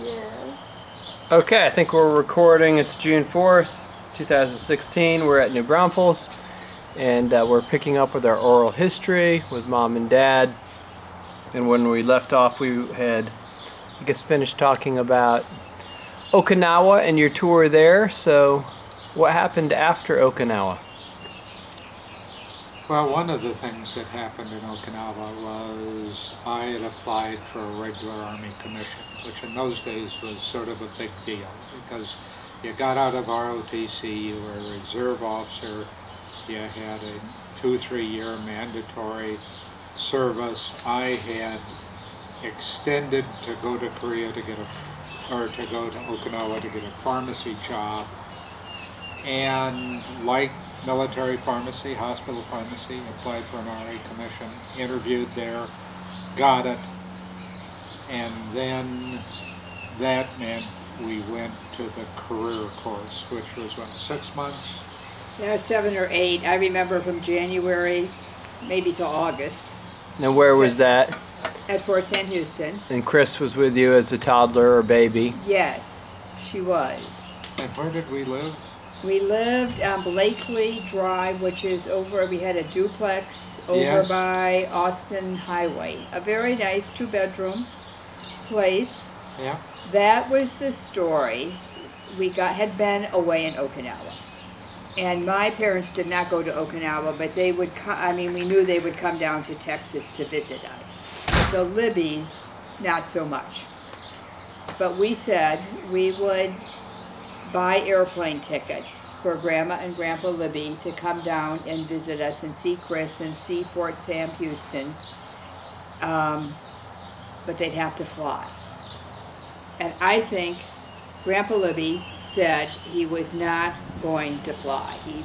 Yes. Okay, I think we're recording. It's June 4th, 2016. We're at New Braunfels, and we're picking up with our oral history with Mom and Dad. And when we left off, we had, I guess, finished talking about Okinawa and your tour there. So, what happened after Okinawa? Well, one of the things that happened in Okinawa was I had applied for a regular Army commission, which in those days was sort of a big deal because you got out of ROTC, you were a reserve officer, you had a 2-3 year mandatory service. I had extended to go to Korea to get to go to Okinawa to get a pharmacy job, and like military pharmacy, hospital pharmacy, applied for an RA commission, interviewed there, got it, and then that meant we went to the career course, which was what, 6 months? Yeah, 7 or 8. I remember from January, maybe to August. And where was that? At Fort Sam Houston. And Chris was with you as a toddler or baby? Yes, she was. And where did we live? We lived on Blakely Drive, which is over, we had a duplex over Yes. by Austin Highway. A very nice 2-bedroom place. Yeah. That was the story. We had been away in Okinawa. And my parents did not go to Okinawa, but they would we knew they would come down to Texas to visit us. The Libbies, not so much. But we said we would buy airplane tickets for Grandma and Grandpa Libby to come down and visit us and see Chris and see Fort Sam Houston. But they'd have to fly. And I think Grandpa Libby said he was not going to fly. He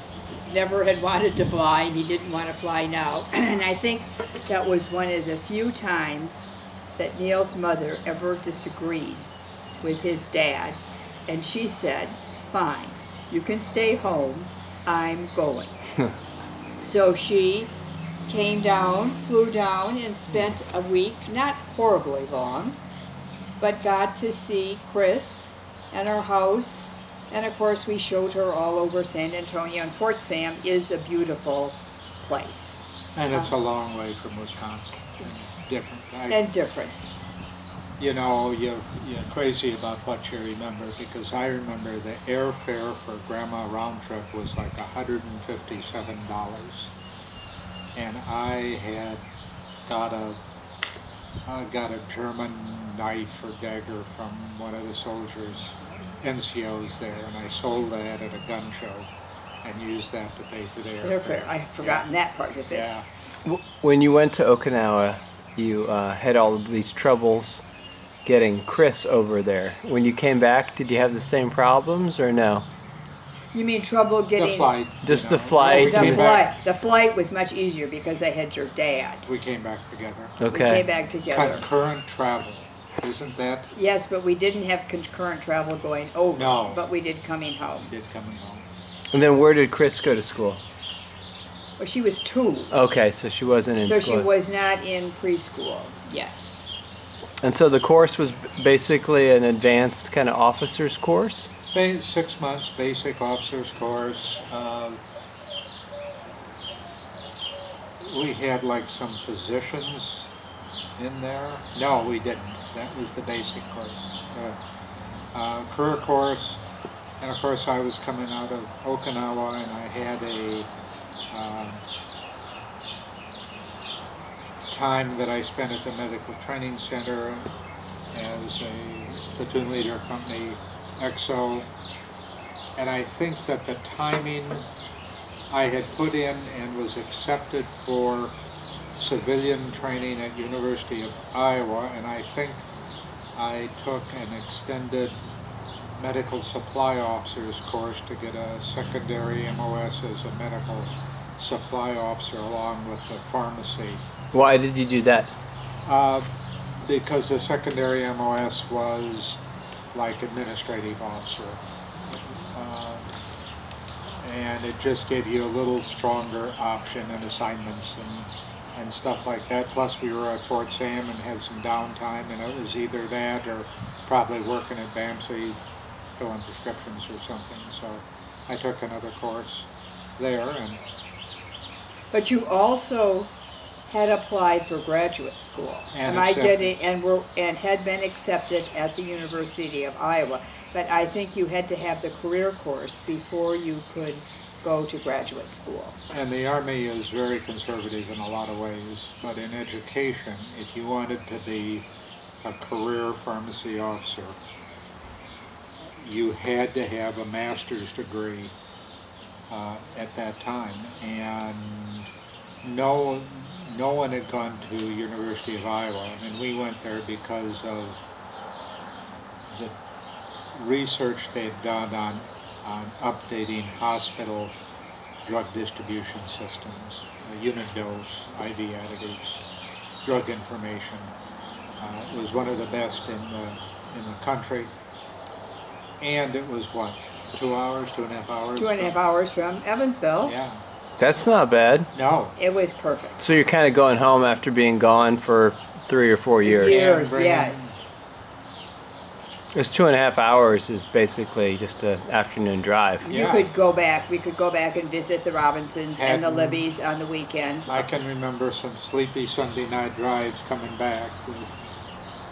never had wanted to fly, and he didn't want to fly now. And I think that was one of the few times that Neil's mother ever disagreed with his dad. And she said, fine, you can stay home, I'm going. So she came down, flew down, and spent a week, not horribly long, but got to see Chris and our house. And of course we showed her all over San Antonio, and Fort Sam is a beautiful place. And it's a long way from Wisconsin. And different. You know, you're crazy about what you remember, because I remember the airfare for Grandma round trip was like $157. And I had got a German knife or dagger from one of the soldiers, NCOs there, and I sold that at a gun show and used that to pay for the airfare. I had forgotten that part of it. Yeah. When you went to Okinawa, you had all of these troubles getting Chris over there. When you came back, did you have the same problems or no? You mean trouble getting... The flight. Just the flight? The flight was much easier because I had your dad. We came back together. Okay. We came back together. Concurrent travel, isn't that? Yes, but we didn't have concurrent travel going over. No. But we did coming home. Did coming home. And then where did Chris go to school? Well, she was 2. Okay, so she wasn't in school. So she was not in preschool yet. And so the course was basically an advanced kind of officer's course? 6 months basic officer's course. We had like some physicians in there. No, we didn't. That was the basic course. Career course, and of course I was coming out of Okinawa, and I had a time that I spent at the Medical Training Center as a platoon leader company EXO, and I think that the timing I had put in and was accepted for civilian training at University of Iowa, and I think I took an extended medical supply officer's course to get a secondary MOS as a medical supply officer along with the pharmacy. Why did you do that? Because the secondary MOS was like administrative officer. And it just gave you a little stronger option and assignments and stuff like that. Plus we were at Fort Sam and had some downtime, and it was either that or probably working at BAMC filling prescriptions or something. So I took another course there. And But you also had applied for graduate school. And Am I accepted. getting, and had been accepted at the University of Iowa. But I think you had to have the career course before you could go to graduate school. And the Army is very conservative in a lot of ways, but in education, if you wanted to be a career pharmacy officer, you had to have a master's degree at that time, and no one had gone to University of Iowa. I mean, we went there because of the research they'd done on updating hospital drug distribution systems, unit dose, IV additives, drug information. It was one of the best in the country, and it was what, 2 hours, 2.5 hours? 2.5 hours from Evansville. Yeah. That's not bad. No. It was perfect. So you're kind of going home after being gone for 3 or 4 years. Years, Bringing- yes. It's 2.5 hours is basically just an afternoon drive. You Yeah. could go back, we could go back and visit the Robinsons and the Hadn't- Libbies on the weekend. I can remember some sleepy Sunday night drives coming back with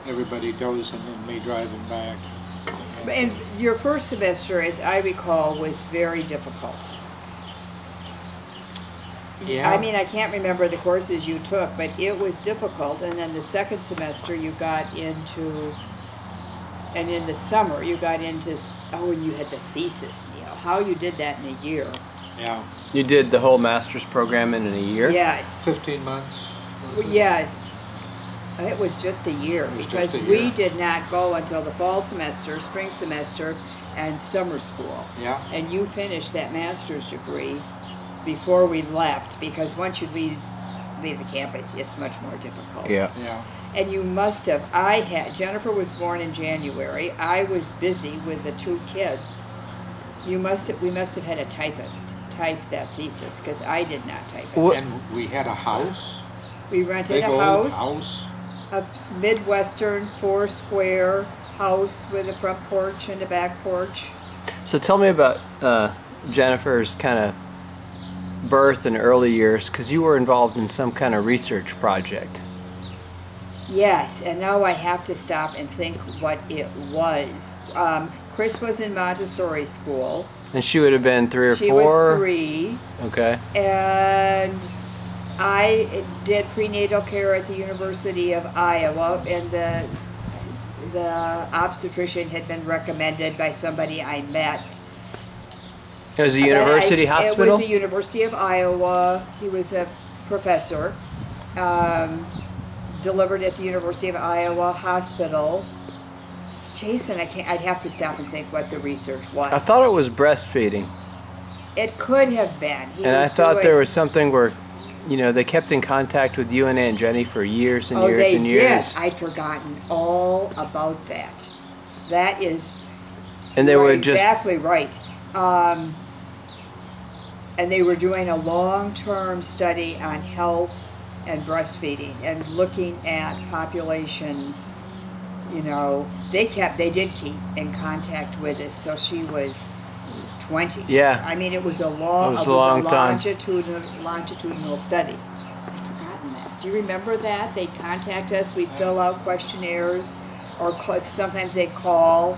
everybody dozing and me driving back. And your first semester, as I recall, was very difficult. Yeah. I mean, I can't remember the courses you took, but it was difficult. And then the second semester you got into, and in the summer you got into, and you had the thesis, Neil. How you did that in a year. Yeah. You did the whole master's program in a year? Yes. 15 months. was it? Yes. It was just a year It was because just a we year. did not go until the fall semester, spring semester, and summer school. Yeah. And you finished that master's degree before we left, because once you leave the campus, it's much more difficult. Yeah. Yeah. And you must have, Jennifer was born in January. I was busy with the 2 kids. We must have had a typist type that thesis, because I did not type it. What- And we had a house. We rented Big a old house, a Midwestern 4-square house with a front porch and a back porch. So tell me about Jennifer's kind of birth and early years, because you were involved in some kind of research project. Yes, and now I have to stop and think what it was. Chris was in Montessori school. And she would have been 3 or 4? She was 3. Okay. And I did prenatal care at the University of Iowa, and the obstetrician had been recommended by somebody I met. It was a university It hospital? was the University of Iowa. He was a professor. Delivered at the University of Iowa Hospital. Jason, I'd have to stop and think what the research was. I thought it was breastfeeding. It could have been. And I thought there was something where, they kept in contact with you and Aunt Jenny for years and years they and years. did. I'd forgotten all about that. That is And they you are would just exactly right. And they were doing a long-term study on health and breastfeeding and looking at populations. They did keep in contact with us till she was 20. Yeah. I mean, it was a It was a long time. longitudinal study. I'd forgotten that. Do you remember that? They'd contact us, we'd fill out questionnaires, or sometimes they'd call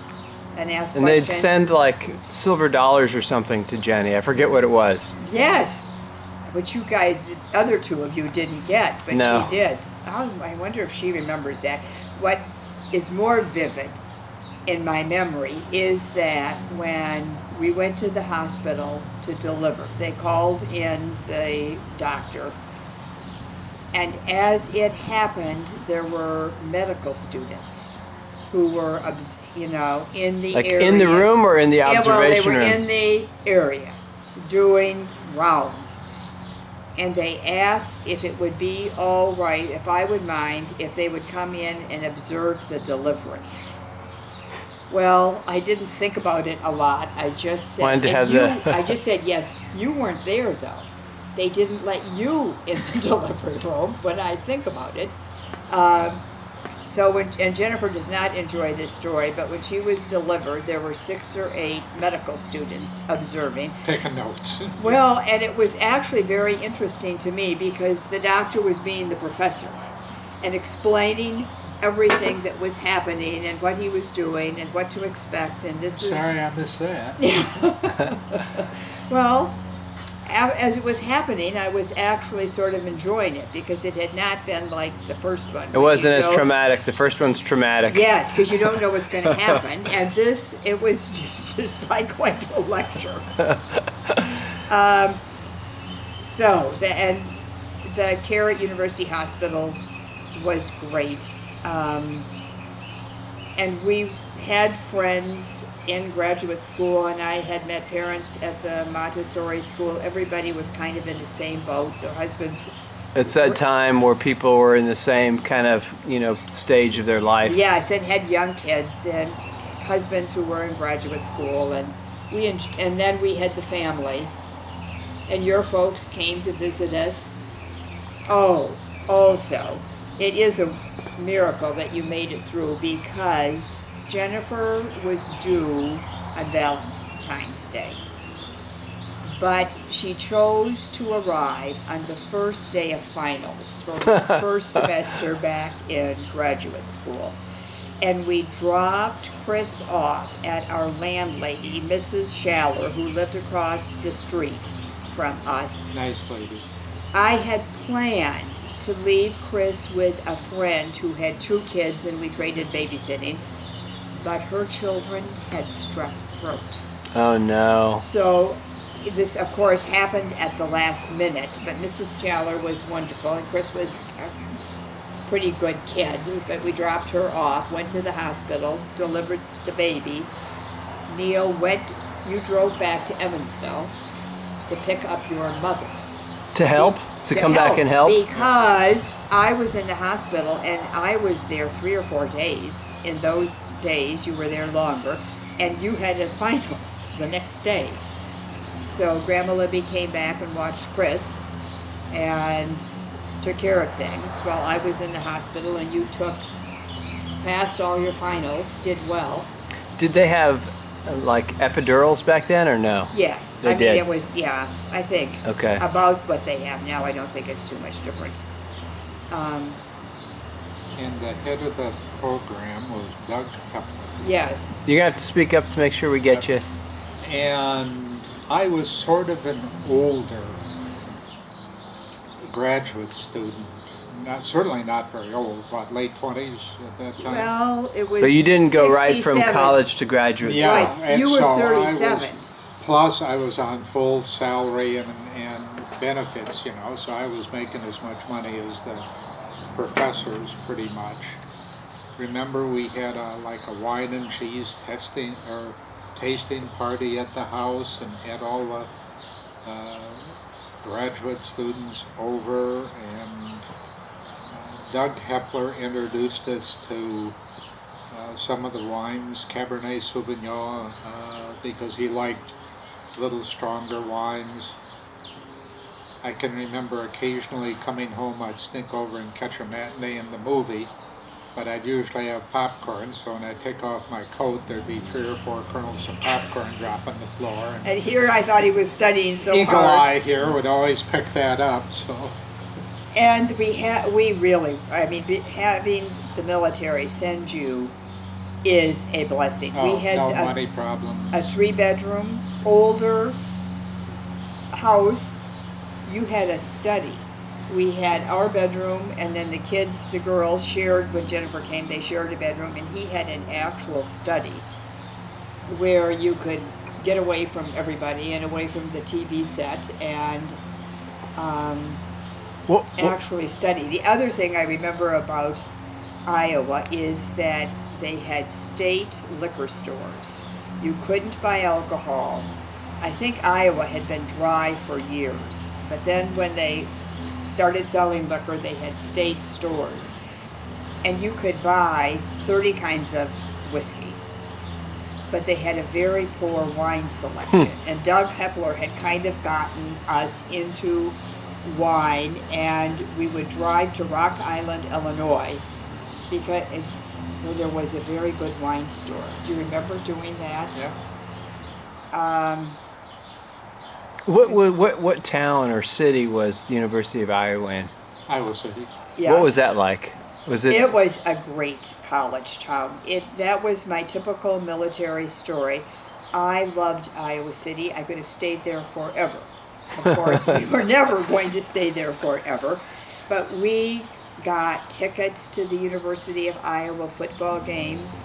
and ask and they'd questions. send like silver dollars or something to Jenny. I forget what it was. Yes, but you guys, the other 2 of you didn't get, but No. she did. Oh, I wonder if she remembers that. What is more vivid in my memory is that when we went to the hospital to deliver, they called in the doctor, and as it happened, there were medical students who were, in the Like area. in the room or in the Yeah, well, they observation were room? in the area doing rounds. And they asked if it would be all right, if I would mind, if they would come in and observe the delivery. Well, I didn't think about it a lot. I just said, Wanted to and have you, the- I just said yes. You weren't there though. they didn't let you in the delivery room when I think about it. And Jennifer does not enjoy this story, but when she was delivered, there were 6 or 8 medical students observing. Taking notes. Well, and it was actually very interesting to me because the doctor was being the professor and explaining everything that was happening and what he was doing and what to expect, and this is... Sorry I missed that. Well, as it was happening, I was actually sort of enjoying it because it had not been like the first one. It wasn't as traumatic. The first one's traumatic. Yes, because you don't know what's going to happen. And this, it was just like going to a lecture. The care at University Hospital was great. And we had friends in graduate school, and I had met parents at the Montessori school. Everybody was kind of in the same boat. Their husbands. It's that time where people were in the same kind of, stage of their life. Yes, and had young kids and husbands who were in graduate school, and then we had the family. And your folks came to visit us. Oh, also, it is a miracle that you made it through because Jennifer was due on Valentine's Day. But she chose to arrive on the first day of finals for this first semester back in graduate school. And we dropped Chris off at our landlady, Mrs. Schaller, who lived across the street from us. Nice lady. I had planned to leave Chris with a friend who had 2 kids, and we traded babysitting, but her children had strep throat. Oh no. So this, of course, happened at the last minute, but Mrs. Schaller was wonderful, and Chris was a pretty good kid, but we dropped her off, went to the hospital, delivered the baby. Neil you drove back to Evansville to pick up your mother. To help? To come back and help? Because I was in the hospital and I was there 3 or 4 days. In those days, you were there longer, and you had a final the next day. So Grandma Libby came back and watched Chris and took care of things while I was in the hospital, and you passed all your finals, did well. Did they have like epidurals back then or no? Yes. They did. It was, I think. Okay. About what they have now. I don't think it's too much different. And the head of the program was Doug Hepler. Yes. You're going to have to speak up to make sure we get you. And I was sort of an older graduate student. Certainly not very old, late 20s at that time? Well, it was But you didn't go right from 67. college to graduate school. Right. and You were so 37. Plus, I was on full salary and benefits, so I was making as much money as the professors, pretty much. Remember, we had a wine and cheese tasting party at the house, and had all the graduate students over, and Doug Hepler introduced us to some of the wines, Cabernet Sauvignon, because he liked little stronger wines. I can remember occasionally coming home, I'd sneak over and catch a matinee in the movie, but I'd usually have popcorn, so when I'd take off my coat, there'd be 3 or 4 kernels of popcorn drop on the floor. And here I thought he was studying so Eagle hard. Eye here would always pick that up, so. And having the military send you is a blessing. Oh, We had no money problems. a 3-bedroom, older house. You had a study. We had our bedroom, and then the kids, the girls, shared, when Jennifer came, they shared a bedroom, and he had an actual study where you could get away from everybody and away from the TV set and actually study. The other thing I remember about Iowa is that they had state liquor stores. You couldn't buy alcohol. I think Iowa had been dry for years, but then when they started selling liquor, they had state stores, and you could buy 30 kinds of whiskey. but they had a very poor wine selection. And Doug Hepler had kind of gotten us into wine, and we would drive to Rock Island, Illinois, because where there was a very good wine store. Do you remember doing that? Yeah. What town or city was the University of Iowa in? Iowa City. Yes. What was that like? Was it? It was a great college town. That was my typical military story. I loved Iowa City. I could have stayed there forever. Of course, we were never going to stay there forever, but we got tickets to the University of Iowa football games.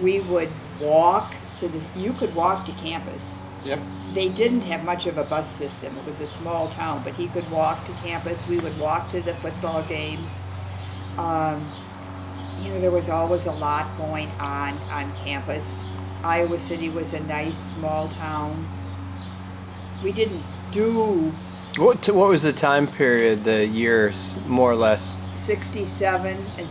We would walk to you could walk to campus. Yep. They didn't have much of a bus system. It was a small town, but he could walk to campus. We would walk to the football games. There was always a lot going on campus. Iowa City was a nice small town. We didn't do What was the time period, the years, more or less? 67 and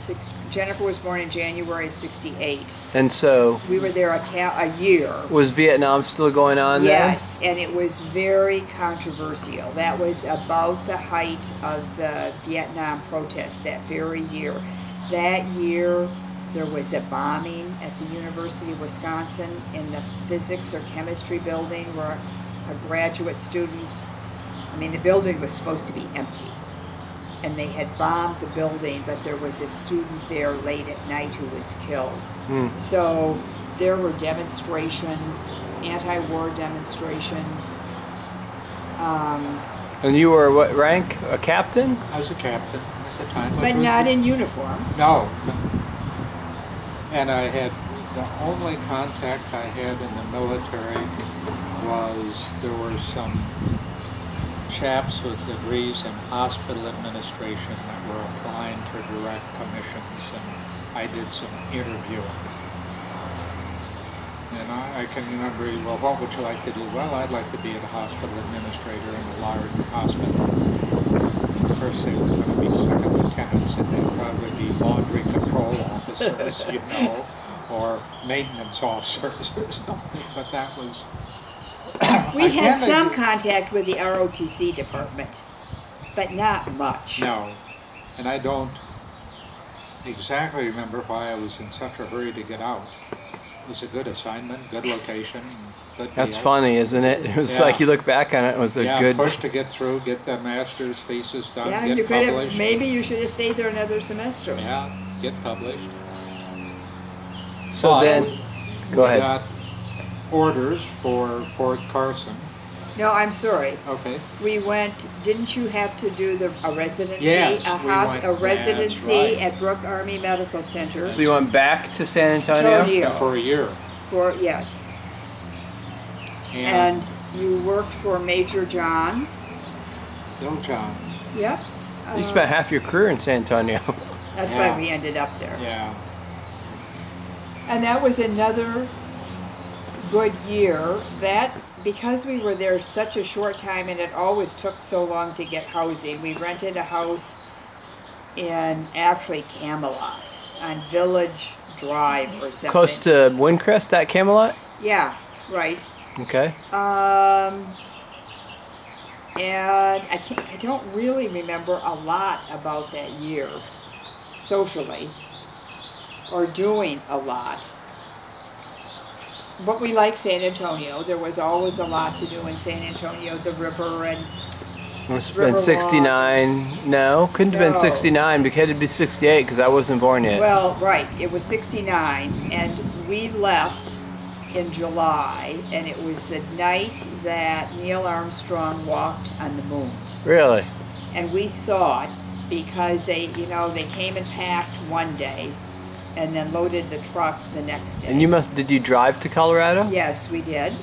Jennifer was born in January of 68. And so, We were there a year. was Vietnam still going on then? Yes, and it was very controversial. That was about the height of the Vietnam protests that very year. That year, there was a bombing at the University of Wisconsin in the physics or chemistry building where a graduate student, the building was supposed to be empty. And they had bombed the building, but there was a student there late at night who was killed. So there were demonstrations, anti-war demonstrations. And you were what rank? A captain? I was a captain at the time. But not in uniform. No. And the only contact I had in the military was there were some chaps with degrees in hospital administration that were applying for direct commissions, and I did some interviewing. And I can remember, well, what would you like to do? Well, I'd like to be a hospital administrator in a large hospital. First thing was going to be second lieutenants, and then probably be laundry control officers, or maintenance officers or something. But that was... We had some contact with the ROTC department, but not much. No, and I don't exactly remember why I was in such a hurry to get out. It was a good assignment, good location, good That's deal. funny, isn't it? It was like you look back on it, it was a good... push to get through, get the master's thesis done, Yeah, get you could published. have, maybe you should have stayed there another semester. Yeah, get published. So But then, go we ahead. got orders for Fort Carson. No, I'm sorry. Okay. We went, didn't you have to do a residency? Yes, A we went- a residency that's right. at Brooke Army Medical Center. So you went back to San Antonio? Antonio. For a year. Yes. And you worked for Major Johns. Bill Johns. Yep. You spent half your career in San Antonio. That's Yeah. why we ended up there. Yeah. And that was another good year. That, because we were there such a short time and it always took so long to get housing, we rented a house in actually Camelot on Village Drive or something. Close to Windcrest, that Camelot? Yeah, right. Okay. And I don't really remember a lot about that year socially or doing a lot. But we like San Antonio. There was always a lot to do in San Antonio, the river and It must have been Riverwalk. 69. No, couldn't have been No. 69 because it had to be 68 because I wasn't born yet. well, right, it was 69 and we left in July and it was the night that Neil Armstrong walked on the moon. Really? And we saw it because they came and packed one day and then loaded the truck the next day. And did you drive to Colorado? Yes, we did.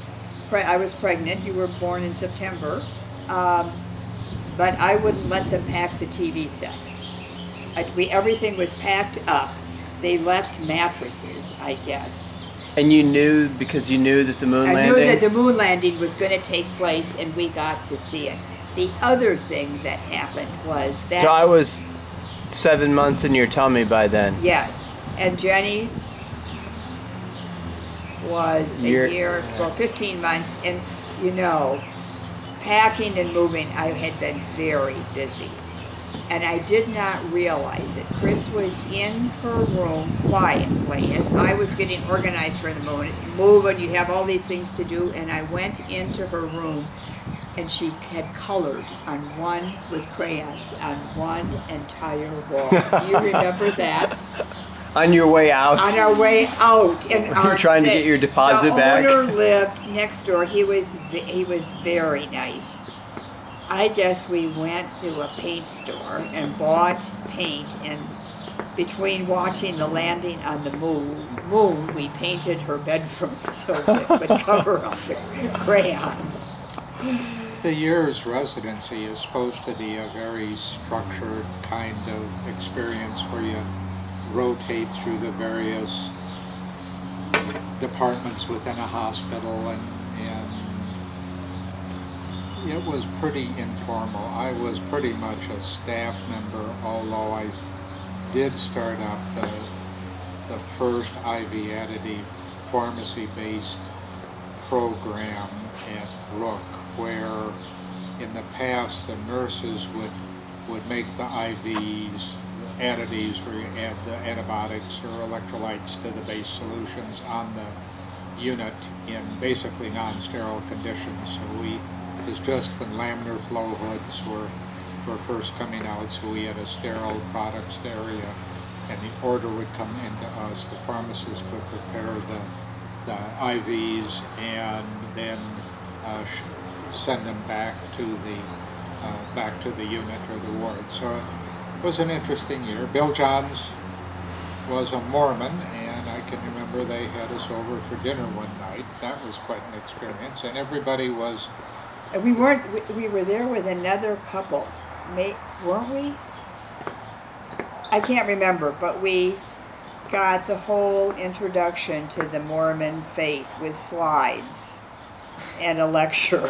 I was pregnant. You were born in September. But I wouldn't let them pack the TV set. Everything was packed up. They left mattresses, I guess. And you knew because you knew that the moon I landing? knew that the moon landing was going to take place and we got to see it. The other thing that happened was that... So I was 7 months in your tummy by then. Yes. And Jenny was Year. a year, well, 15 months, and you know, packing and moving, I had been very busy. And I did not realize it. Chris was in her room quietly as I was getting organized for the move, and you have all these things to do, and I went into her room and she had colored on one with crayons on one entire wall. Do you remember that? On your way out, On our way out, and Were you trying to get your deposit back? The owner lived next door. He was very nice. I guess we went to a paint store and bought paint, and between watching the landing on the moon, we painted her bedroom so it would cover up the crayons. The year's residency is supposed to be a very structured kind of experience where you rotate through the various departments within a hospital, and it was pretty informal. I was pretty much a staff member, although I did start up the first IV additive pharmacy-based program at Rook, where in the past the nurses would make the IVs, additives, where you add the antibiotics or electrolytes to the base solutions on the unit in basically non-sterile conditions. So it was just when laminar flow hoods were first coming out, so we had a sterile products area, and the order would come into us. The pharmacist would prepare the IVs and then send them back to the unit or the ward. So it was an interesting year. Bill Johns was a Mormon, and I can remember they had us over for dinner one night. That was quite an experience, and everybody was. We weren't. We were there with another couple, weren't we? I can't remember, but we got the whole introduction to the Mormon faith with slides and a lecture.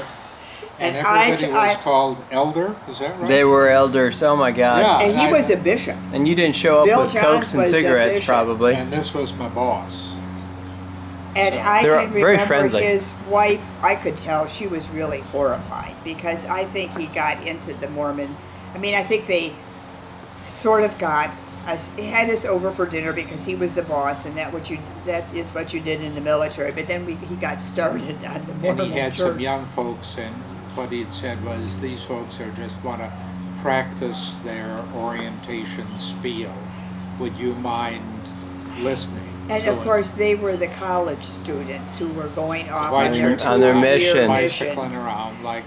And everybody was called elder, is that right? They were elders. Oh my God! Yeah. And he was a bishop. And you didn't show up Bill with Johns cokes and was a cigarettes, bishop. probably. And this was my boss. And So- I They were can very remember friendly. his wife, I could tell she was really horrified because I think he got into the Mormon, I think they sort of got us, had us over for dinner because he was the boss, and that is what you did in the military. But then he got started on the And Mormon he had church. some young folks, and what he'd said was, these folks are just want to practice their orientation spiel. Would you mind listening? And to of it? course, they were the college students who were going off Why on you- their on their 2-year mission. bicycling missions. around like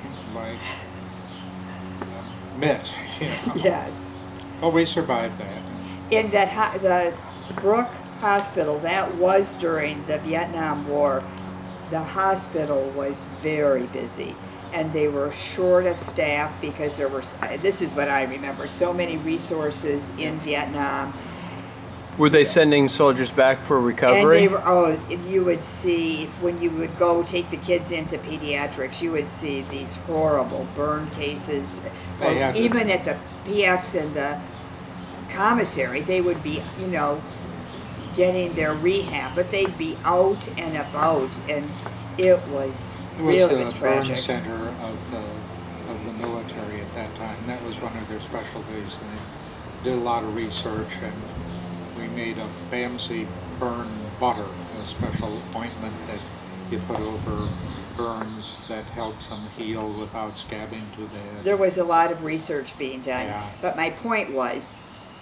Mitt, you know. Yes. But we survived that. In the Brook Hospital, that was during the Vietnam War. The hospital was very busy, and they were short of staff because there were, this is what I remember, so many resources in Vietnam. Were they sending soldiers back for And recovery? they were, you would see, when you would go take the kids into pediatrics, you would see these horrible burn cases. They had to- Even at the PX and the commissary, they would be, getting their rehab, but they'd be out and about, and it was It was really the burn tragic. center of the military at that time. That was one of their specialties. And they did a lot of research, and we made a Bamsey burn butter, a special ointment that you put over burns that helps them heal without scabbing too bad. There was a lot of research being done, Yeah. but my point was,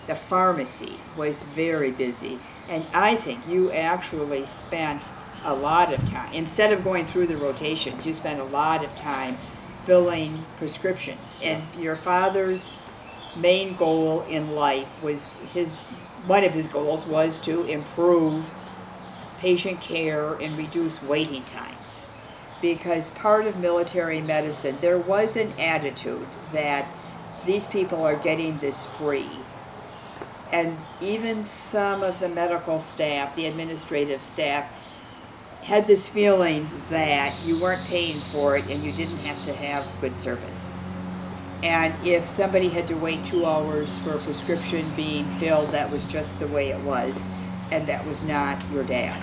the pharmacy was very busy, and I think you actually spent a lot of time, instead of going through the rotations, you spent a lot of time filling prescriptions. And your father's main goal in life was one of his goals was to improve patient care and reduce waiting times. Because part of military medicine, there was an attitude that these people are getting this free. And even some of the medical staff, the administrative staff, had this feeling that you weren't paying for it and you didn't have to have good service. And if somebody had to wait 2 hours for a prescription being filled, that was just the way it was, and that was not your dad.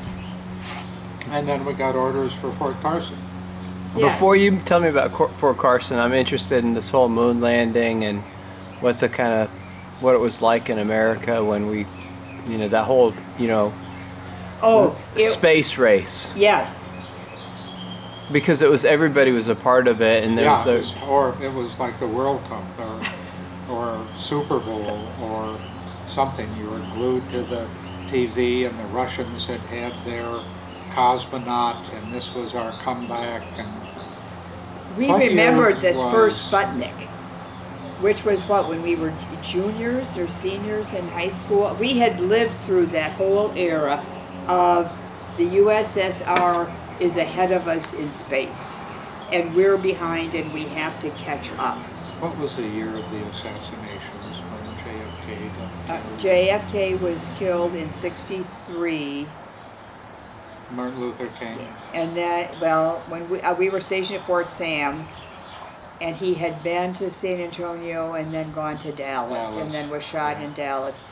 And then we got orders for Fort Carson. Yes. Before you tell me about Fort Carson, I'm interested in this whole moon landing and what it was like in America when we, that whole, space race. Yes. Because everybody was a part of it, and there Yeah, was it was like the World Cup or Super Bowl or something. You were glued to the TV, and the Russians had their cosmonaut, and this was our comeback. And We what year remembered this was- first Sputnik, which was when we were juniors or seniors in high school. We had lived through that whole era of the USSR is ahead of us in space, and we're behind, and we have to catch up. What was the year of the assassinations when JFK got killed? JFK was killed in '63. Martin Luther King. And when we were stationed at Fort Sam, and he had been to San Antonio and then gone to Dallas. And then was shot in Dallas.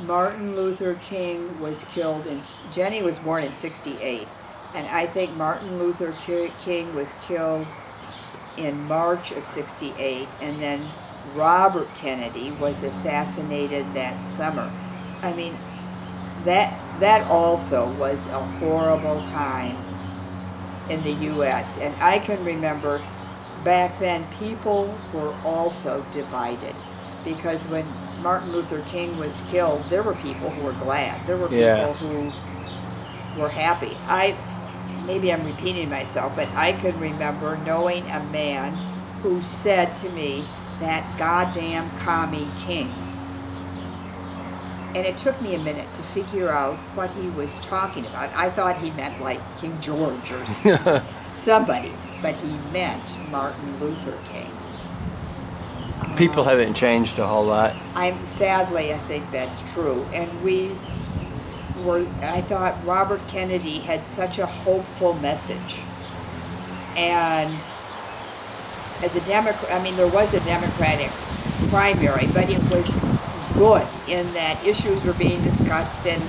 Martin Luther King was killed Jenny was born in '68, and I think Martin Luther King was killed in March of '68, and then Robert Kennedy was assassinated that summer. I mean, that also was a horrible time in the U.S. And I can remember back then people were also divided, because when Martin Luther King was killed, there were people who were glad. There were people who were happy. Maybe I'm repeating myself, but I can remember knowing a man who said to me, "That goddamn commie king." And it took me a minute to figure out what he was talking about. I thought he meant like King George or somebody, but he meant Martin Luther King. people haven't changed a whole lot. Sadly, I think that's true. And I thought Robert Kennedy had such a hopeful message. And there was a Democratic primary, but it was good in that issues were being discussed, and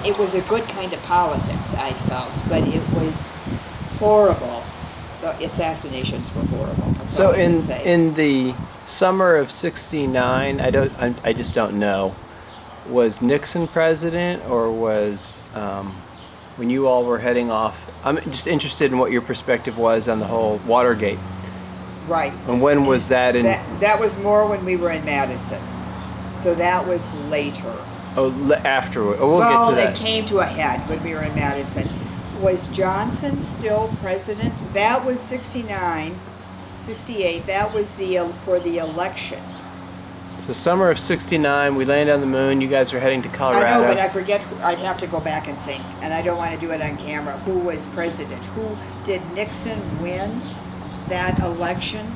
it was a good kind of politics, I felt, but it was horrible. The assassinations were horrible. That's So all I can say. in the summer of '69, I just don't know. Was Nixon president, or was when you all were heading off? I'm just interested in what your perspective was on the whole Watergate. Right. And when was that in? That was more when we were in Madison. So that was later. Afterward. Oh, we'll get to that. It came to a head when we were in Madison. Was Johnson still president? That was 69, 68. That was for the election. So summer of '69, we land on the moon. You guys are heading to Colorado. I know, but I forget. I'd have to go back and think, and I don't want to do it on camera. Who was president? Did Nixon win that election?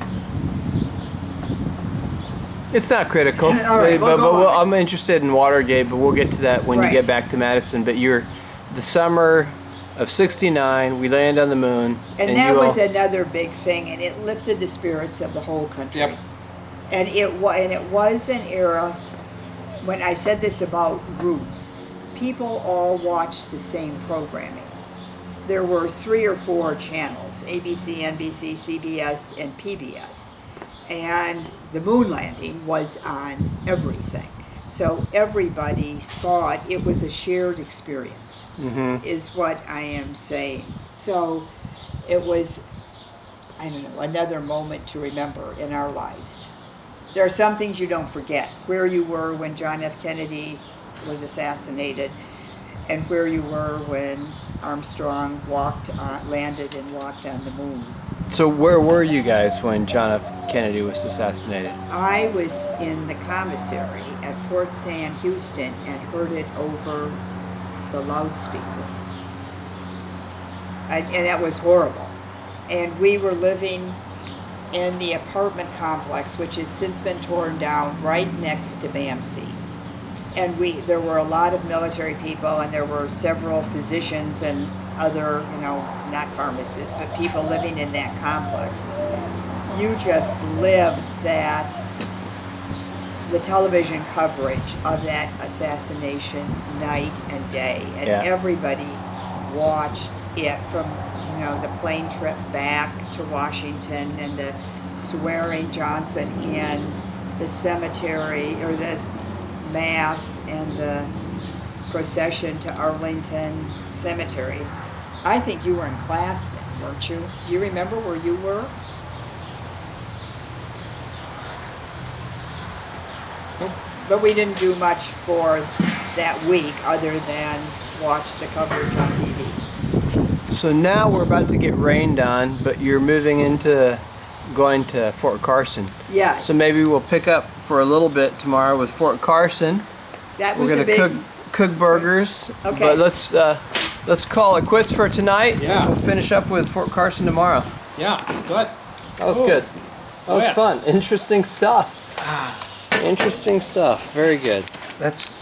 It's not critical. All right, we'll go on. I'm interested in Watergate, but we'll get to that when you get back to Madison. But the summer of '69, we land on the moon, and that was another big thing, and it lifted the spirits of the whole country. Yep. And it was an era, when I said this about Roots, people all watched the same programming. There were 3 or 4 channels, ABC, NBC, CBS, and PBS. And the moon landing was on everything. So everybody saw it. It was a shared experience, is what I am saying. So it was, I don't know, another moment to remember in our lives. There are some things you don't forget. Where you were when John F. Kennedy was assassinated, and where you were when Armstrong landed and walked on the moon. So where were you guys when John F. Kennedy was assassinated? I was in the commissary at Fort Sam, Houston, and heard it over the loudspeaker. And that was horrible. And we were living in the apartment complex, which has since been torn down, right next to BAMC. And there were a lot of military people, and there were several physicians and other, not pharmacists, but people living in that complex. You just lived that the television coverage of that assassination night and day, and Yeah. everybody watched it from, you know, the plane trip back to Washington and the swearing Johnson in, the cemetery, or the mass, and the procession to Arlington Cemetery. I think you were in class then, weren't you? Do you remember where you were? But we didn't do much for that week other than watch the coverage on TV. So now we're about to get rained on, but you're moving into going to Fort Carson. Yes. So maybe we'll pick up for a little bit tomorrow with Fort Carson. That We're was a gonna big. cook burgers. Okay. But let's call it quits for tonight. Yeah. We'll finish up with Fort Carson tomorrow. Yeah, good. That was Oh. good. That was Yeah. fun. Interesting stuff. Interesting stuff. Very good. That's